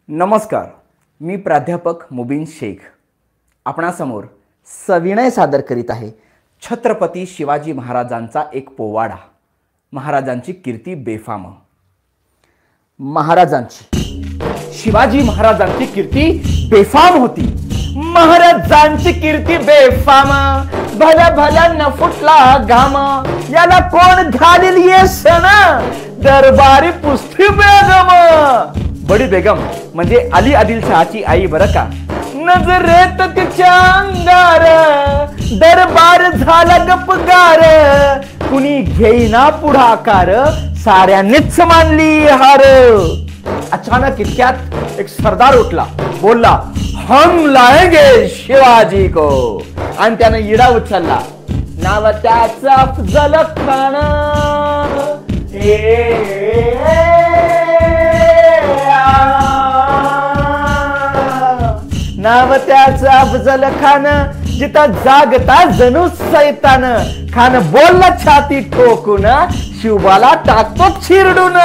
नमस्कार, मी प्राध्यापक मुबीन शेख आपणासमोर सविनय सादर करीत आहे छत्रपती शिवाजी महाराजांचा एक पोवाडा। महाराजांची कीर्ती बेफाम। शिवाजी महाराजांची कीर्ती बेफाम होती। महाराजांची कीर्ती बेफाम, भल्या भल्या न फुटला घाम, याला कोण घालील ये सण, दरबारी पुस्ती बेगम। बडी बेगम म्हणजे अली आदिलशहाची आई बरं का। नजरेत तिच्या अंगार दरबार झाला गपगार, कुणी घेईना पुढाकार, साऱ्यांनीच मानली हार। अचानक इतक्यात एक सरदार उठला, बोलला हम लाएंगे शिवाजी को, आणि त्याने इडा उचलला। नाव त्याचं अफजल खान, नाव त्याचं अफजल खान, जिथं जागता जणू सैतान। खान बोलला छाती ठोकून, शिवबाला टाकतो चिरडून।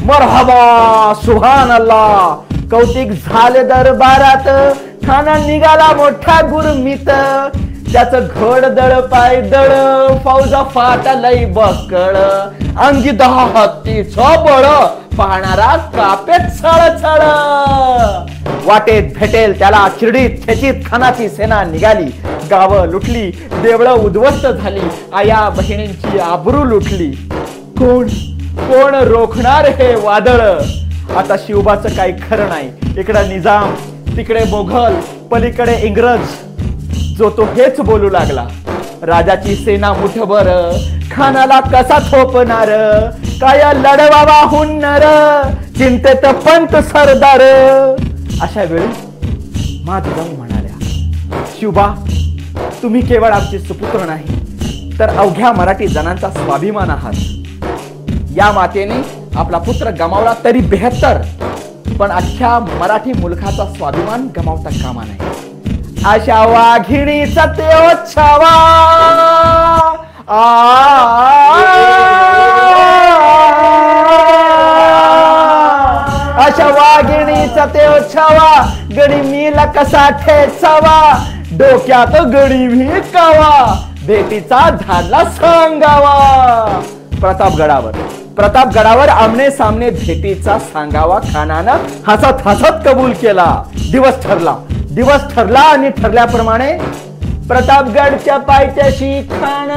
मरहबा सुभान अल्लाह, कौतिक झाले दरबारात। खाना निघाला मोठा गुरमीत, त्याचं घोड दळ पाय दळ, फौजा फाटलय बकळ। अंगी 10 हत्तीचं बळ, पाहणारा कापेत छळछळ। वाटेत भेटेल त्याला चिरडीत खेचीत खानाची सेना निघाली। गावं लुटली, देवळं उद्ध्वस्त झाली, आया बहिणींची आबरू लुटली। कोण कोण रोखणार हे वादळ? आता शिवबाचं काही खरं नाही। इकडे निजाम, तिकडे मोघल, पलीकडे इंग्रज, जो तो हेच बोलू लागला। राजाची सेना मुठभर, खानाला कसा थोपणार? काय लढवावा हुन्नर, चिंतेत पंत सरदार। अशा वेळी माधुराई म्हणाल्या, शिवबा तुम्ही केवळ आमचे सुपुत्र नाही, तर अवघ्या मराठी जनांचा स्वाभिमान आहात। या मातेने आपला पुत्र गमावला तरी बेहत्तर, पण अख्ख्या मराठी मुलखाचा स्वाभिमान गमावता कामा नये। अशा वाघिणीचा तेव छावा, अशा वाघिणीचा तेव छावा, गडी मीला कसा ठेचावा, डोक्यात गडी भी कावा, भेटीचा धाडला सांगावा। प्रतापगडावर आमने सामने भेटीचा सांगावा खानानं हसत हसत कबूल केला। दिवस ठरला आणि ठरल्याप्रमाणे प्रतापगडच्या पायथ्याशी खान,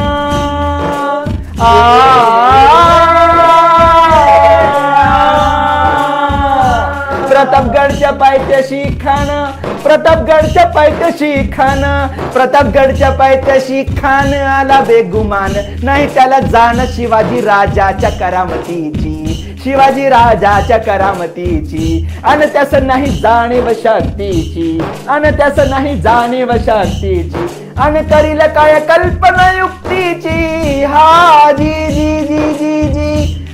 प्रतापगडच्या पायथ्याशी खान, प्रतापगडच्या पायथ्याशी खान, प्रतापगडच्या पायथ्याशी खान आला बेगुमान। नाही त्याला जाण शिवाजी राजाच्या करामतीची, शिवाजी राजाच्या करामतीची। अन त्यास नाही जाणीव शक्तीची, अन त्यास नाही जाणीव शक्तीची। अन करील काय कल्पना युक्तीची, हा जी जी जी जी जी।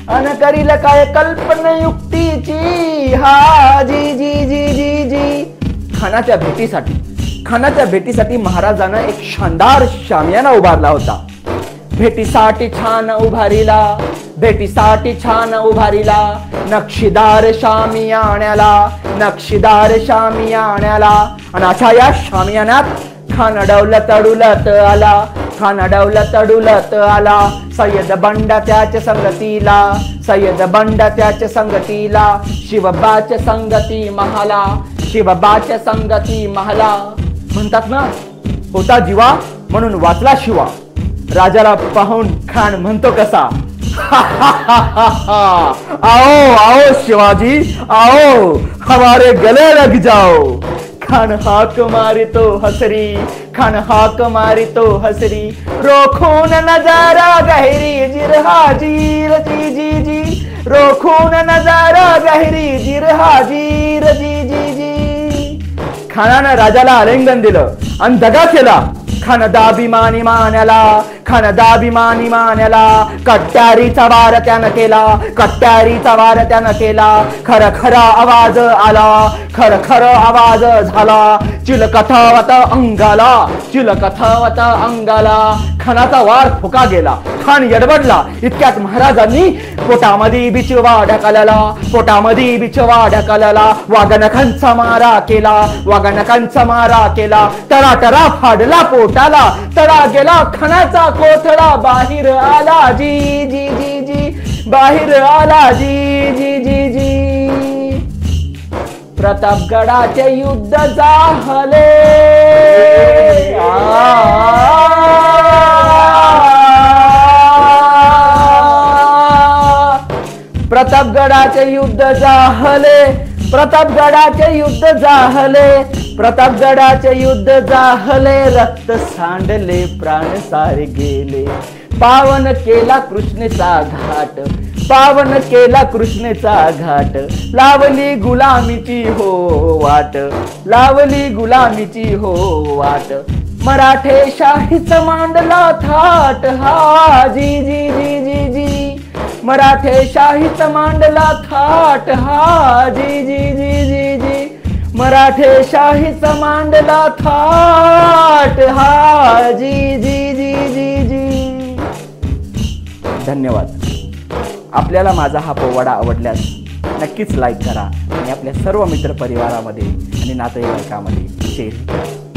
अन करील काय कल्पना युक्तीची, हा जी जी जी जी जी। खानाच्या भेटीसाठी महाराजांना एक शानदार शामियाना उभारला होता। भेटीसाठी छान उभारिला, नक्षीदार शामियाण्याला, नक्षीदार शामियाण्याला। आणि अशा या शामियानात खान डौलत अडुलत आला। सय्यद बंडा त्याच्या संगतीला, शिवबाच्या संगती महाला। म्हणतात ना, होता जीवा म्हणून वाचला शिवा। राजाला पाहून खान म्हणतो कसा, आओ आओ शिवाजी आओ, हमारे गले लग जाओ। खान हाक मारितो हसरी, रोखून नजारा गहरी जिरहाजीर जी जी जी, रोखून नजारा गहरी जिरहाजीर जी जी जी। खानानं राजाला आलिंगन दिलं आणि दगा केला। खान दाभिमानी मान्याला, खणदाभिमानी मान्याला कट्यारीचा वार त्यानं केला, कट्यारीचा वार त्यानं केला. खर खर आवाज आला, खर खर आवाज झाला. चिलकथावत अंगाला, चिलकथावत अंगाला. खानाचा वार फुका गेला, खान यडबडला. इतक्यात महाराजांनी पोटामध्ये बिचवा ढकलला, पोटामध्ये बिचवा ढकलला. वाघनखांचा मारा केला, वाघनखांचा मारा केला. टराटरा फाडला पोटाला, तडा गेला खानाचा कोथळा. बाहेर आला जी जी जी जी, बाहेर आला जी जी जी जी. प्रतापगडाचे युद्ध झाले. प्रतापगडाचे युद्ध झाले, प्रतापगडाचे युद्ध झाले, प्रतापगडाचे युद्ध झाले. रक्त सांडले, प्राण सारे गेले. पावन केला कृष्णेचा घाट, पावन केला कृष्णेचा घाट. लावली गुलामीची हो वाट, लावली गुलामीची हो वाट. मराठे शाहीचा मांडला थाट. हा जी जी जी जी जी. मराठे शाहीचा मांडला थाट. हा जी जी जी जी जी. मराठे शाहीचा मांडला थाट. हा जी जी जी जी जी. धन्यवाद. आपल्याला माझा हा पोवाडा आवडल्यास नक्कीच लाईक करा आणि आपल्या सर्व मित्र परिवारामध्ये आणि नातेवाईकांमध्ये शेअर करा.